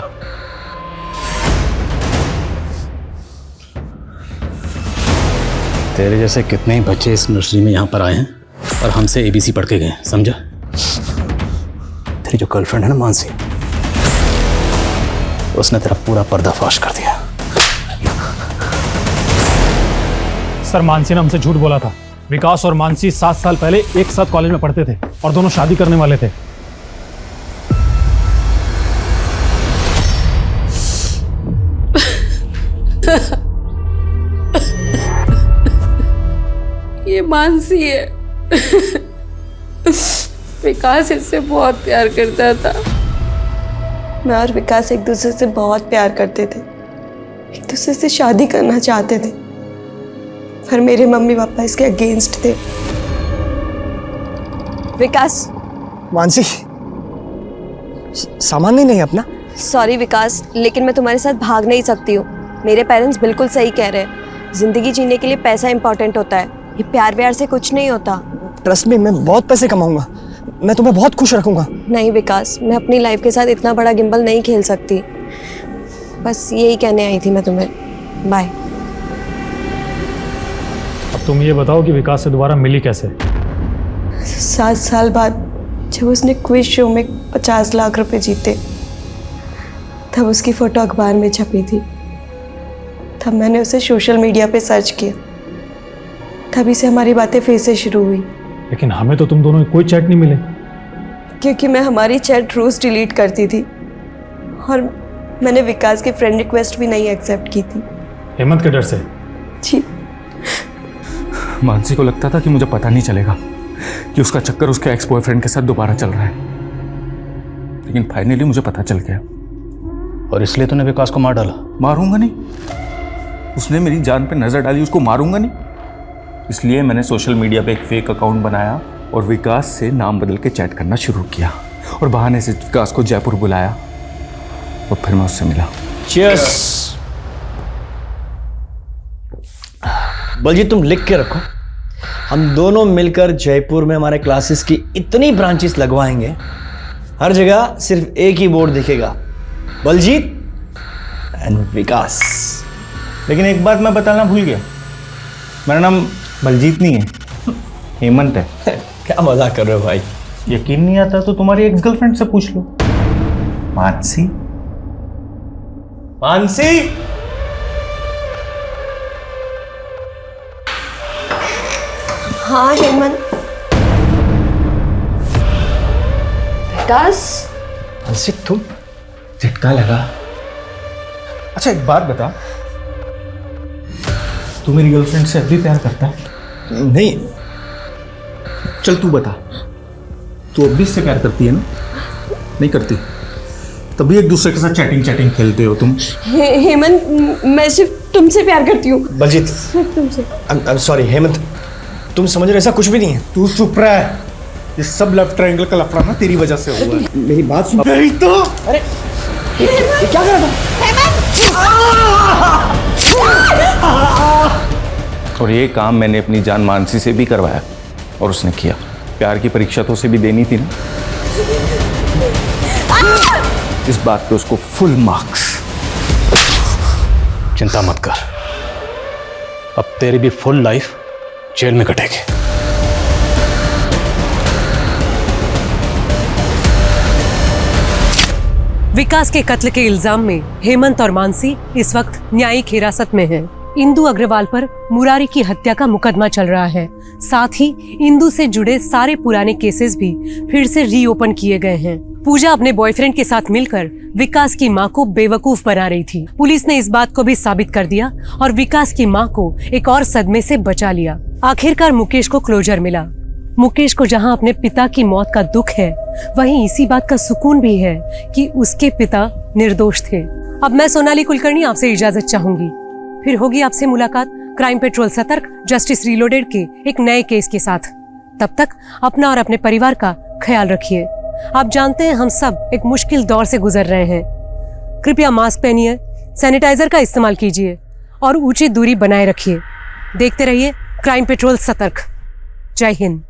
तेरे जैसे कितने ही बच्चे इस नर्सरी में यहाँ पर आए हैं और हमसे ABC पढ़ के गए, समझा? तेरी जो गर्लफ्रेंड है ना मानसी, उसने तेरा पूरा पर्दाफाश कर दिया। सर मानसी ने हमसे झूठ बोला था। विकास और मानसी 7 साल पहले एक साथ कॉलेज में पढ़ते थे और दोनों शादी करने वाले थे। ये मानसी है। विकास इससे बहुत प्यार करता था। मैं और विकास एक दूसरे से बहुत प्यार करते थे, एक दूसरे से शादी करना चाहते थे। पर मेरे मम्मी पापा इसके अगेंस्ट थे। विकास। मानसी, सामान नहीं अपना? सॉरी विकास, लेकिन मैं तुम्हारे साथ भाग नहीं सकती हूँ। मेरे पेरेंट्स बिल्कुल सही कह रहे हैं, जिंदगी जीने के लिए पैसा इंपॉर्टेंट होता है, ये प्यार व्यार से कुछ नहीं होता। ट्रस्ट मी, मैं बहुत पैसे कमाऊंगा, मैं तुम्हें बहुत खुश रखूंगा। नहीं विकास, मैं अपनी लाइफ के साथ इतना बड़ा गिम्बल नहीं खेल सकती। बस यही कहने आई थी मैं तुम्हें। बाय। अब तुम ये बताओ कि विकास से दोबारा मिली कैसे? 7 साल बाद जब उसने क्विज शो में 50 लाख रुपए जीते, तब उसकी फोटो अखबार में छपी थी। तब मैंने उसे सोशल मीडिया पे सर्च किया, तभी से हमारी बातें फिर से शुरू हुई। लेकिन हमें तो तुम दोनों के कोई चैट नहीं मिले। क्योंकि मैं हमारी चैट रोज डिलीट करती थी और मैंने विकास की फ्रेंड रिक्वेस्ट भी नहीं एक्सेप्ट की थी। हेमंत के डर से? जी। मानसी को लगता था कि मुझे पता नहीं चलेगा कि उसका चक्कर उसके एक्स बॉयफ्रेंड के साथ दोबारा चल रहा है, लेकिन फाइनली मुझे पता चल गया। और इसलिए तूने विकास को मार डाला? मारूंगा नहीं, उसने मेरी जान पे नजर डाली, उसको मारूंगा नहीं। इसलिए मैंने सोशल मीडिया पे एक फेक अकाउंट बनाया और विकास से नाम बदल के चैट करना शुरू किया और बहाने से विकास को जयपुर बुलाया और फिर मैं उससे मिला। चीयर्स। बलजीत, तुम लिख के रखो, हम दोनों मिलकर जयपुर में हमारे क्लासेस की इतनी ब्रांचेस लगवाएंगे, हर जगह सिर्फ एक ही बोर्ड दिखेगा, बलजीत एंड विकास। लेकिन एक बात मैं बताना भूल गया, मेरा नाम बलजीत नहीं है, हेमंत है। क्या मजाक कर रहे हो भाई? यकीन नहीं आता तो तुम्हारी एक्स गर्लफ्रेंड से पूछ लो, मानसी। मानसी, हाँ हेमंत। विकास। मानसी, तुम? झटका लगा। अच्छा एक बात बता, तू मेरी गर्लफ्रेंड से अब भी प्यार करता है? नहीं। चल तू बता, तू अब भी इससे प्यार करती है ना? नहीं करती? तभी एक दूसरे के साथ चैटिंग खेलते हो तुम। हेमंत, मैं सिर्फ तुमसे प्यार करती हूँ। बलजीत, सिर्फ तुमसे। I'm sorry हेमंत, तुम समझ रहे, ऐसा कुछ भी नहीं है। तू चुप रहा है, ये सब लव ट्रायंगल का लफड़ा ना तेरी वजह से हुआ है। मेरी बात सुन। नहीं तो अरे ये क्या कर रहा था? और ये काम मैंने अपनी जान मानसी से भी करवाया और उसने किया। प्यार की परीक्षा तो उसे भी देनी थी ना, इस बात पे उसको फुल मार्क्स। चिंता मत कर, अब तेरी भी फुल लाइफ जेल में कटेगी। विकास के कत्ल के इल्जाम में हेमंत और मानसी इस वक्त न्यायिक हिरासत में हैं। इंदु अग्रवाल पर मुरारी की हत्या का मुकदमा चल रहा है। साथ ही इंदु से जुड़े सारे पुराने केसेस भी फिर से रीओपन किए गए हैं। पूजा अपने बॉयफ्रेंड के साथ मिलकर विकास की मां को बेवकूफ बना रही थी। पुलिस ने इस बात को भी साबित कर दिया और विकास की मां को एक और सदमे से बचा लिया। आखिरकार मुकेश को क्लोजर मिला। मुकेश को जहां अपने पिता की मौत का दुख है, वहीं इसी बात का सुकून भी है कि उसके पिता निर्दोष थे। अब मैं सोनाली कुलकर्णी आपसे इजाजत चाहूंगी, फिर होगी आपसे मुलाकात क्राइम पेट्रोल सतर्क जस्टिस रीलोडेड के एक नए केस के साथ। तब तक अपना और अपने परिवार का ख्याल रखिए। आप जानते हैं हम सब एक मुश्किल दौर से गुजर रहे हैं। कृपया मास्क पहनिए, सैनिटाइजर का इस्तेमाल कीजिए और उचित दूरी बनाए रखिए। देखते रहिए क्राइम पेट्रोल सतर्क। जय हिंद।